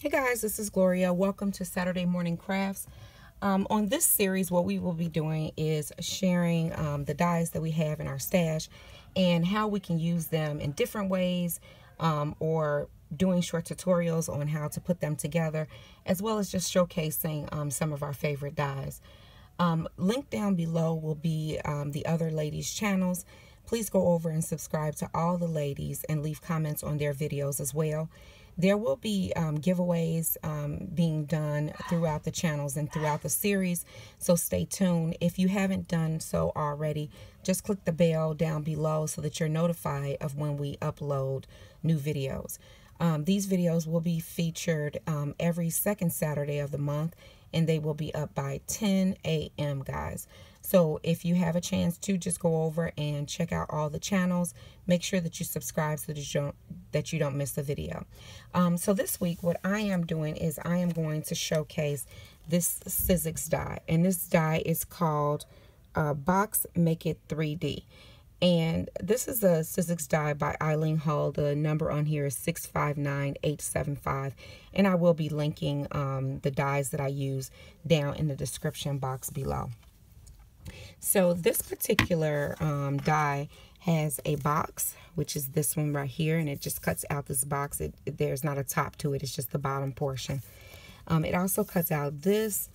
Hey guys, this is Gloria. Welcome to Saturday Morning Crafts. On this series, what we will be doing is sharing the dies that we have in our stash and how we can use them in different ways, or doing short tutorials on how to put them together, as well as just showcasing some of our favorite dies. Link down below will be the other ladies' channels. Please go over and subscribe to all the ladies and leave comments on their videos as well. There will be giveaways being done throughout the channels and throughout the series, so stay tuned. If you haven't done so already, just click the bell down below so that you're notified of when we upload new videos. These videos will be featured every second Saturday of the month, and they will be up by 10 a.m. guys. So if you have a chance to, just go over and check out all the channels. Make sure that you subscribe so that you don't miss a video. So this week, what I am doing is I am going to showcase this Sizzix die. And this die is called Box Make It 3D. And this is a Sizzix die by Alina. The number on here is 659875. And I will be linking the dies that I use down in the description box below. So this particular die has a box, which is this one right here, and it just cuts out this box. There's not a top to it, it's just the bottom portion. It also cuts out this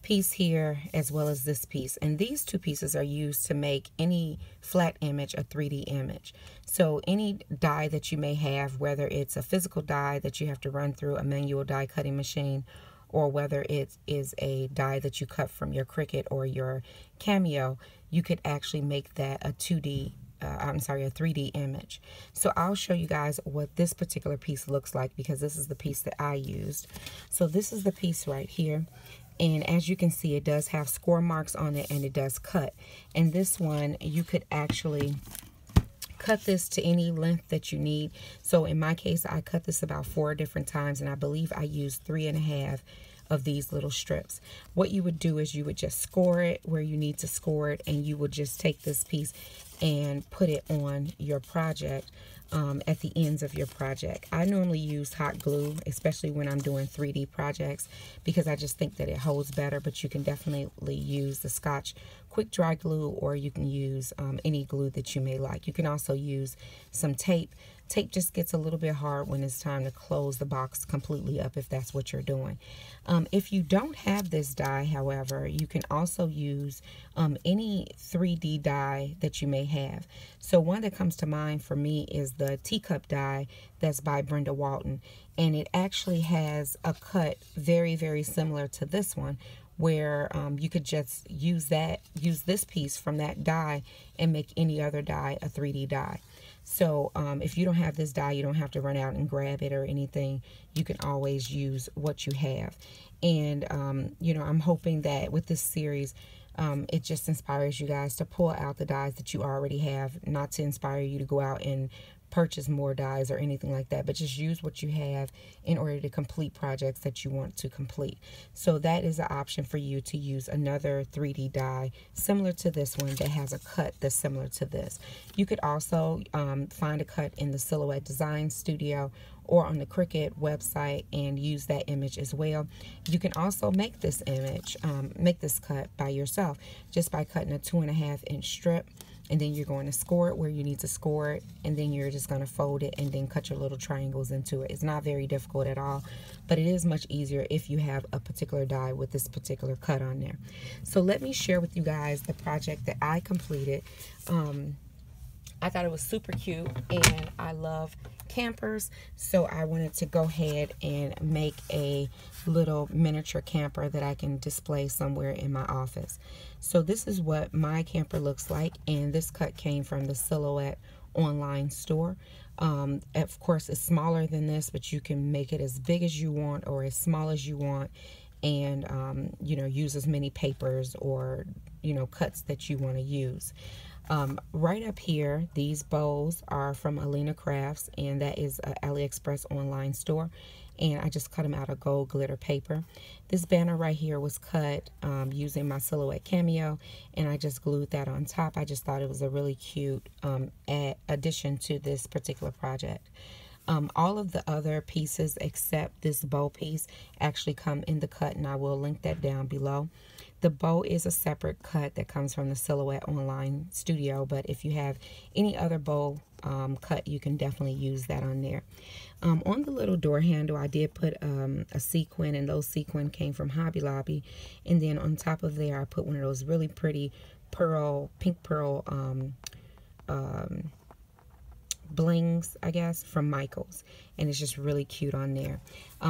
piece here as well as this piece, and these two pieces are used to make any flat image a 3D image. So any die that you may have, whether it's a physical die that you have to run through a manual die cutting machine, or whether it is a die that you cut from your Cricut or your Cameo, you could actually make that a 3D image. So I'll show you guys what this particular piece looks like, because this is the piece that I used. So this is the piece right here. And as you can see, it does have score marks on it, and it does cut. And this one, you could actually cut this to any length that you need. So in my case, I cut this about 4 different times, and I believe I used 3.5 of these little strips. What you would do is you would just score it where you need to score it, and you would just take this piece and put it on your project, at the ends of your project. I normally use hot glue, especially when I'm doing 3D projects, because I just think that it holds better, but you can definitely use the Scotch quick dry glue, or you can use any glue that you may like. You can also use some tape. Tape just gets a little bit hard when it's time to close the box completely up, if that's what you're doing. If you don't have this die, however, you can also use any 3D die that you may have. So one that comes to mind for me is the teacup die that's by Brenda Walton, and it actually has a cut very, very similar to this one, where you could just use this piece from that die and make any other die a 3D die. So if you don't have this die, you don't have to run out and grab it or anything. You can always use what you have. And you know, I'm hoping that with this series, it just inspires you guys to pull out the dies that you already have, not to inspire you to go out and purchase more dies or anything like that, but just use what you have in order to complete projects that you want to complete. So that is an option for you to use another 3D die similar to this one that has a cut that's similar to this. You could also find a cut in the Silhouette Design Studio or on the Cricut website and use that image as well. You can also make this image, make this cut by yourself, just by cutting a 2.5-inch strip. And then you're going to score it where you need to score it, and then you're just going to fold it and then cut your little triangles into it. It's not very difficult at all, but it is much easier if you have a particular die with this particular cut on there. So let me share with you guys the project that I completed. I thought it was super cute, and I love campers, so I wanted to go ahead and make a little miniature camper that I can display somewhere in my office. So this is what my camper looks like, and this cut came from the Silhouette online store. Of course, it's smaller than this, but you can make it as big as you want or as small as you want, and you know, use as many papers or, you know, cuts that you want to use. Right up here, these bows are from Alina Crafts, and that is an AliExpress online store, and I just cut them out of gold glitter paper. This banner right here was cut using my Silhouette Cameo, and I just glued that on top. I just thought it was a really cute addition to this particular project. All of the other pieces except this bow piece actually come in the cut, and I will link that down below. The bow is a separate cut that comes from the Silhouette Online Studio, but if you have any other bow cut, you can definitely use that on there. On the little door handle, I did put a sequin, and those sequin came from Hobby Lobby. And then on top of there, I put one of those really pretty pink pearl blings, I guess, from Michaels, and it's just really cute on there.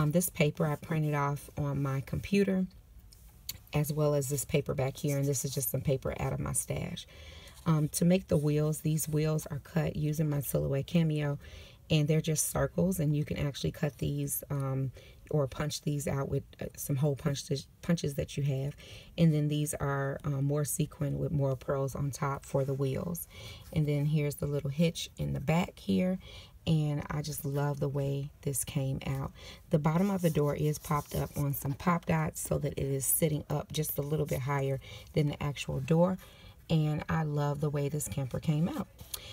This paper I printed off on my computer, as well as this paper back here, and this is just some paper out of my stash. To make the wheels, these wheels are cut using my Silhouette Cameo, and they're just circles, and you can actually cut these or punch these out with some hole punches that you have. And then these are more sequin with more pearls on top for the wheels. And then here's the little hitch in the back here, and I just love the way this came out. The bottom of the door is popped up on some pop dots so that it is sitting up just a little bit higher than the actual door, and I love the way this camper came out.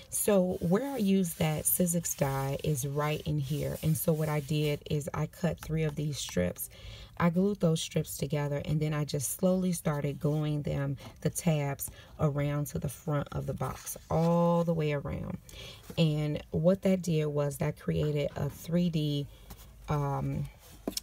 So where I used that Sizzix die is right in here, and so what I did is I cut 3 of these strips. I glued those strips together, and then I just slowly started gluing them, the tabs, around to the front of the box, all the way around. And what that did was that created a 3D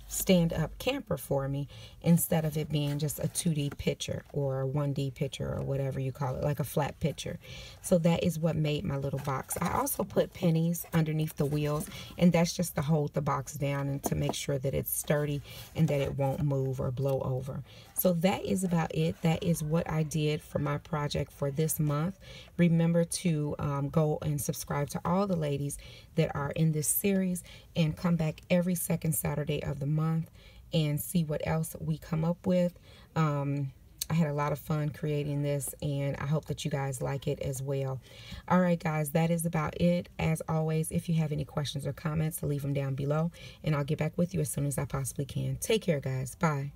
stand-up camper for me, instead of it being just a 2D picture or a 1D picture or whatever you call it, like a flat picture. So that is what made my little box. I also put pennies underneath the wheels, and that's just to hold the box down and to make sure that it's sturdy and that it won't move or blow over. So that is about it. That is what I did for my project for this month. Remember to go and subscribe to all the ladies that are in this series, and come back every second Saturday of the month and see what else we come up with. I had a lot of fun creating this, and I hope that you guys like it as well. All right, guys, that is about it. As always, if you have any questions or comments, leave them down below, and I'll get back with you as soon as I possibly can. Take care, guys. Bye.